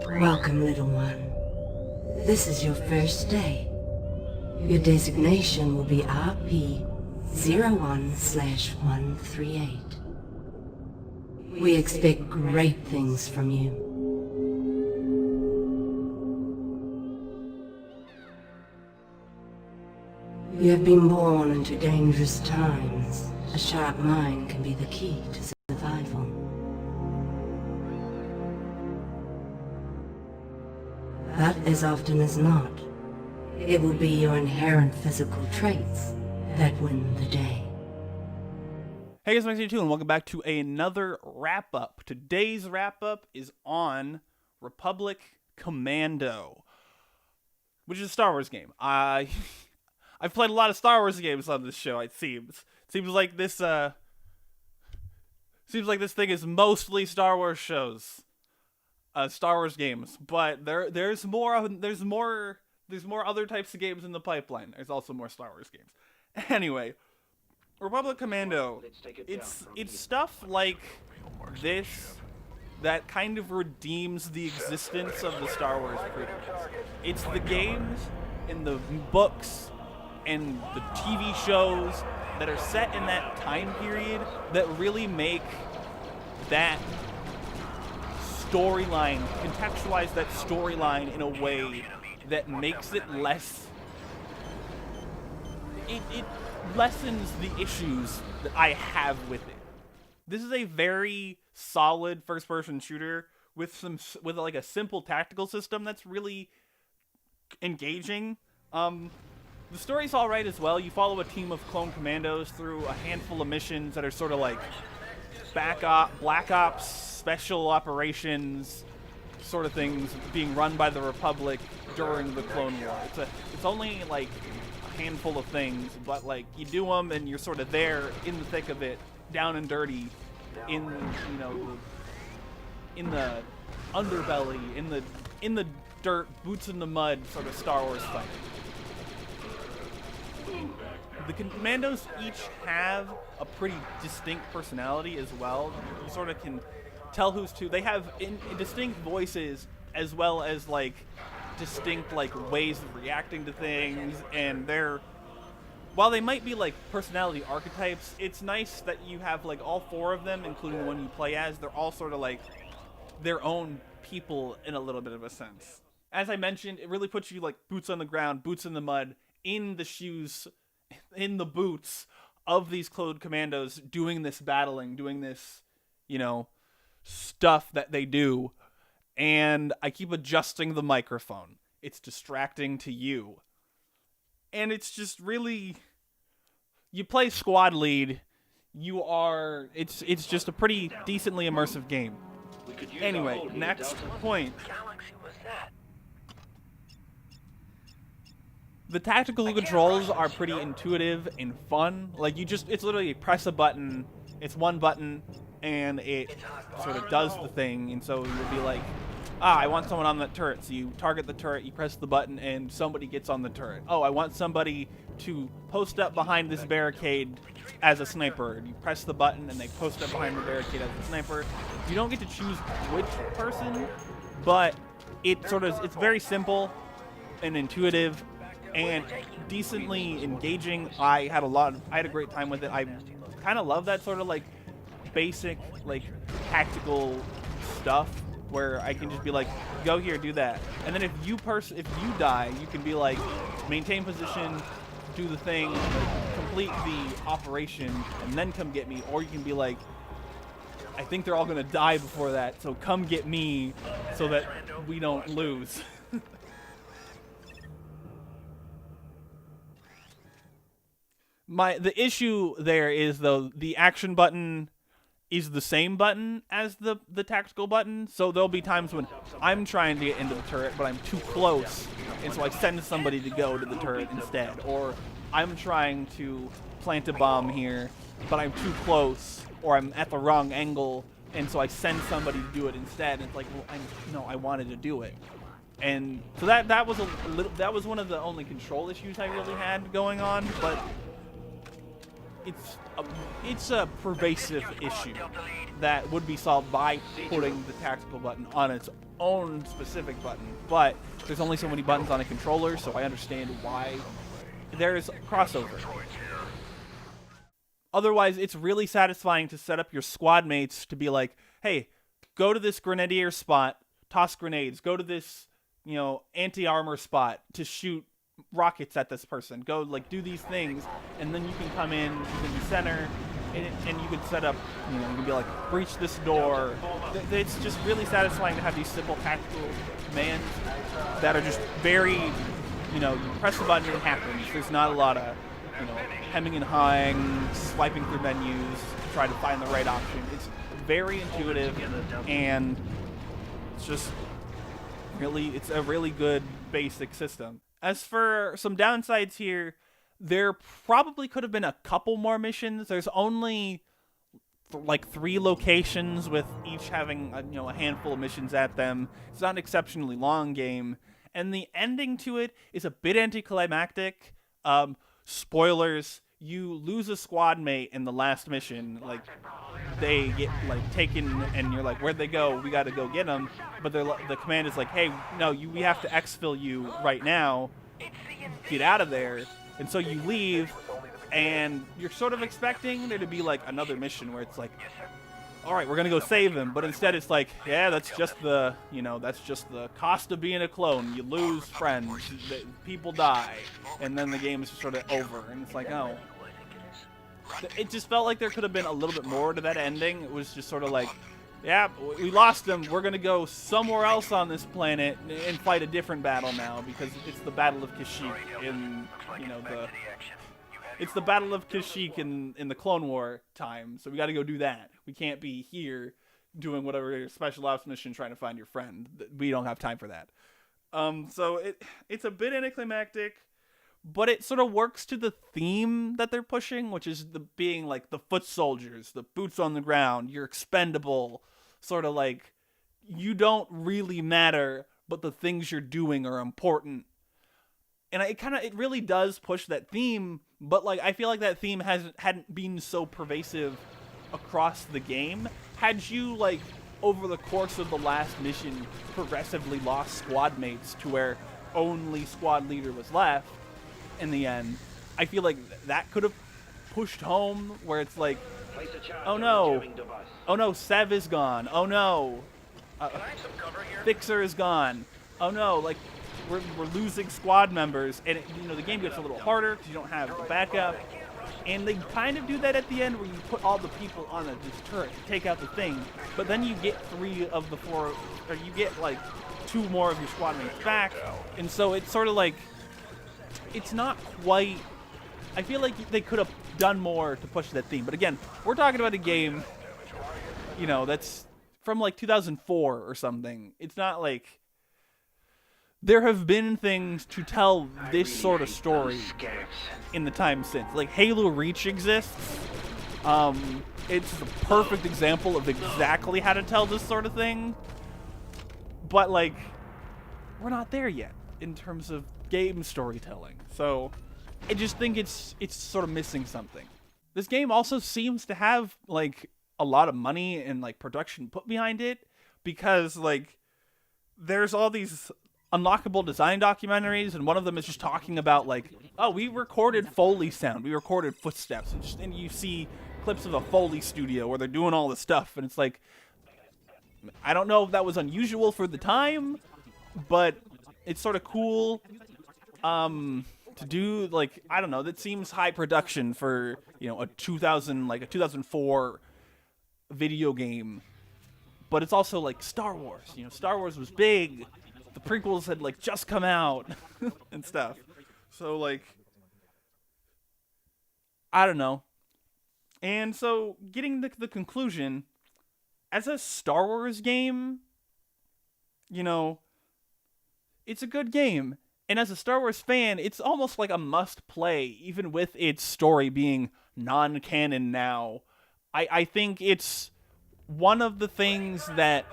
Welcome, little one. This is your first day. Your designation will be RP-01/138. We expect great things from you. You have been born into dangerous times. A sharp mind can be the key to survival. But as often as not, it will be your inherent physical traits that win the day. Hey guys, Max82 and welcome back to another wrap-up. Today's wrap-up is on Republic Commando, which is a Star Wars game. I've played a lot of Star Wars games on this show, it seems. Seems like this thing is mostly Star Wars shows. Star Wars games. But there's more other types of games in the pipeline. There's also more Star Wars games. Anyway, Republic Commando. It's stuff like this that kind of redeems the existence of the Star Wars prequels. It's the games and the books and the TV shows that are set in that time period that really make that storyline, contextualize that storyline in a way that makes it less... It lessens the issues that I have with it. This is a very solid first-person shooter with like a simple tactical system that's really engaging. The story's alright as well. You follow a team of clone commandos through a handful of missions that are sort of like Black Ops, special operations sort of things being run by the Republic during the Clone War. It's only like a handful of things, but like you do them and you're sort of there in the thick of it, down and dirty, in the underbelly, in the dirt, boots in the mud sort of Star Wars fighting. The commandos each have a pretty distinct personality as well. You sort of can tell who's who. They have distinct voices as well as like distinct like ways of reacting to things, and while they might be like personality archetypes, it's nice that you have like all four of them, including the one you play as. They're all sort of like their own people in a little bit of a sense. As I mentioned, it really puts you like boots on the ground, boots in the mud, in the shoes, in the boots of these clone commandos doing this battling, doing this, stuff that they do. And I keep adjusting the microphone. It's distracting to you. And it's just really, you play squad lead, it's just a pretty decently immersive game. Anyway, next point. The tactical controls are pretty intuitive and fun. Like it's literally press a button, it's one button, and it sort of does the thing. And so you'll be like, I want someone on that turret. So you target the turret, you press the button, and somebody gets on the turret. Oh, I want somebody to post up behind this barricade as a sniper. And you press the button, and they post up behind the barricade as a sniper. You don't get to choose which person, but it's very simple and intuitive and decently engaging. I had a great time with it. I kind of love that sort of like basic like tactical stuff where I can just be like, go here, do that. And then if you die, you can be like, maintain position, do the thing, like, complete the operation, and then come get me. Or you can be like, I think they're all gonna die before that, so come get me so that we don't lose. The issue there is, though, the action button is the same button as the tactical button, so there'll be times when I'm trying to get into the turret, but I'm too close, and so I send somebody to go to the turret instead. Or I'm trying to plant a bomb here, but I'm too close, or I'm at the wrong angle, and so I send somebody to do it instead. And it's like, well, I wanted to do it. And so that was one of the only control issues I really had going on, but it's a pervasive issue that would be solved by putting the tactical button on its own specific button. But there's only so many buttons on a controller, so I understand why there's crossover. Otherwise, it's really satisfying to set up your squad mates to be like, hey, go to this grenadier spot, toss grenades. Go to this, anti-armor spot to shoot rockets at this person. Go, do these things, and then you can come in the center, and you can set up, you can be like, breach this door. It's just really satisfying to have these simple tactical commands that are just very, you press the button and it happens. There's not a lot of, hemming and hawing, swiping through menus to try to find the right option. It's very intuitive, and it's just it's a really good basic system. As for some downsides here, there probably could have been a couple more missions. There's only 3 locations, with each having a handful of missions at them. It's not an exceptionally long game, and the ending to it is a bit anticlimactic. Spoilers, you lose a squad mate in the last mission. They get taken, and you're like, where'd they go? We got to go get them. But the command is like, hey, no, we have to exfil you right now. Get out of there. And so you leave, and you're sort of expecting there to be another mission where it's like, all right, we're gonna go save him. But instead, it's like, yeah, that's just the cost of being a clone. You lose friends, people die, and then the game is just sort of over. And it's like, oh. It just felt like there could have been a little bit more to that ending. It was just sort of like, yeah, we lost him. We're going to go somewhere else on this planet and fight a different battle now, because it's the Battle of Kashyyyk it's the Battle of Kashyyyk in the Clone War time. So we got to go do that. We can't be here doing whatever special ops mission trying to find your friend. We don't have time for that. So it's a bit anticlimactic. But it sort of works to the theme that they're pushing, which is being the foot soldiers, the boots on the ground, you're expendable, sort of you don't really matter, but the things you're doing are important. And it really does push that theme, but I feel like that theme hadn't been so pervasive across the game. Had you over the course of the last mission progressively lost squad mates to where only squad leader was left, in the end, I feel like that could have pushed home, where it's like, oh no, Sev is gone, oh no, Fixer is gone, oh no, we're losing squad members, and the game gets a little harder because you don't have the backup, and they kind of do that at the end where you put all the people on this turret to take out the thing, but then you get 3 of the 4, or you get 2 more of your squad mates back, and so it's sort of it's not quite. I feel like they could have done more to push that theme. But again, we're talking about a game, that's from 2004 or something. It's not there have been things to tell this sort of story in the time since. Halo Reach exists. It's the perfect example of exactly how to tell this sort of thing. But we're not there yet in terms of game storytelling, so I just think it's sort of missing something. This game also seems to have a lot of money and production put behind it, because there's all these unlockable design documentaries, and one of them is just talking about oh, we recorded Foley sound, we recorded footsteps, and you see clips of a Foley studio where they're doing all this stuff, and it's I don't know if that was unusual for the time, but it's sort of cool to do. I don't know, that seems high production for a 2004 video game. But it's also Star Wars. Star Wars was big. The prequels had just come out and stuff. So I don't know. And so getting to the conclusion, as a Star Wars game, it's a good game. And as a Star Wars fan, it's almost a must-play, even with its story being non-canon now. I think it's one of the things that,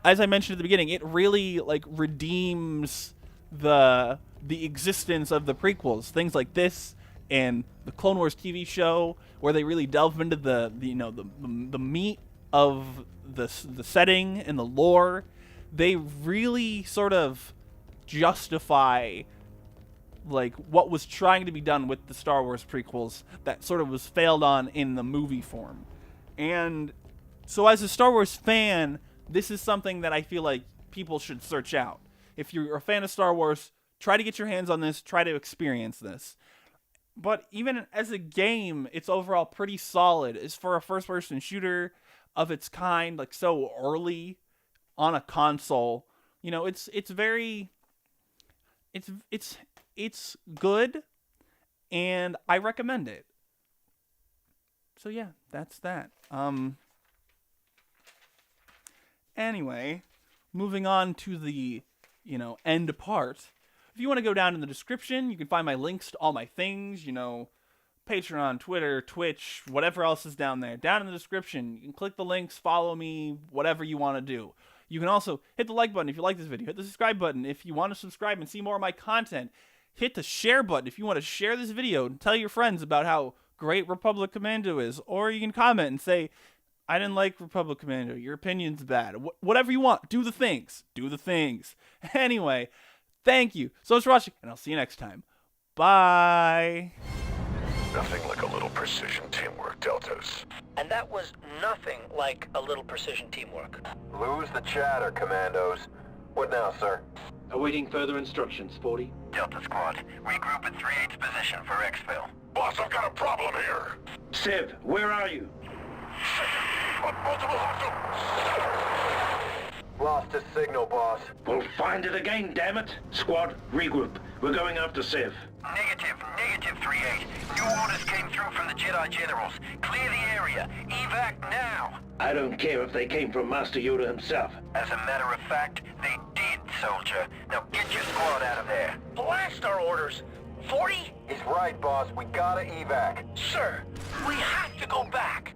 as I mentioned at the beginning, it really redeems the existence of the prequels. Things like this and the Clone Wars TV show, where they really delve into the meat of the setting and the lore. They really sort of justify like what was trying to be done with the Star Wars prequels that sort of was failed on in the movie form. And so as a Star Wars fan, this is something that I feel like people should search out. If you're a fan of Star Wars, try to get your hands on this, try to experience this. But even as a game, it's overall pretty solid. It's for a first-person shooter of its kind, like so early on a console. You know, it's good, and I recommend it. So yeah, that's that. Anyway, moving on to the, end part. If you want to go down in the description, you can find my links to all my things, Patreon, Twitter, Twitch, whatever else is down there. Down in the description, you can click the links, follow me, whatever you want to do. You can also hit the like button if you like this video. Hit the subscribe button if you want to subscribe and see more of my content. Hit the share button if you want to share this video and tell your friends about how great Republic Commando is. Or you can comment and say, I didn't like Republic Commando. Your opinion's bad. Whatever you want. Do the things. Do the things. Anyway, thank you so much for watching, and I'll see you next time. Bye. Nothing like a little precision teamwork, Deltas. And that was nothing like a little precision teamwork. Lose the chatter, Commandos. What now, sir? Awaiting further instructions, 40. Delta Squad, regroup at 3/8 position for exfil. Boss, I've got a problem here. Civ, where are you? Multiple Lost his signal, boss. We'll find it again, damn it. Squad, regroup. We're going after Civ. Negative 3/8. New orders came through from the Jedi Generals. Clear the area. Evac now. I don't care if they came from Master Yoda himself. As a matter of fact, they did, soldier. Now get your squad out of there. Blast our orders. 40? He's right, boss. We gotta evac. Sir, we have to go back.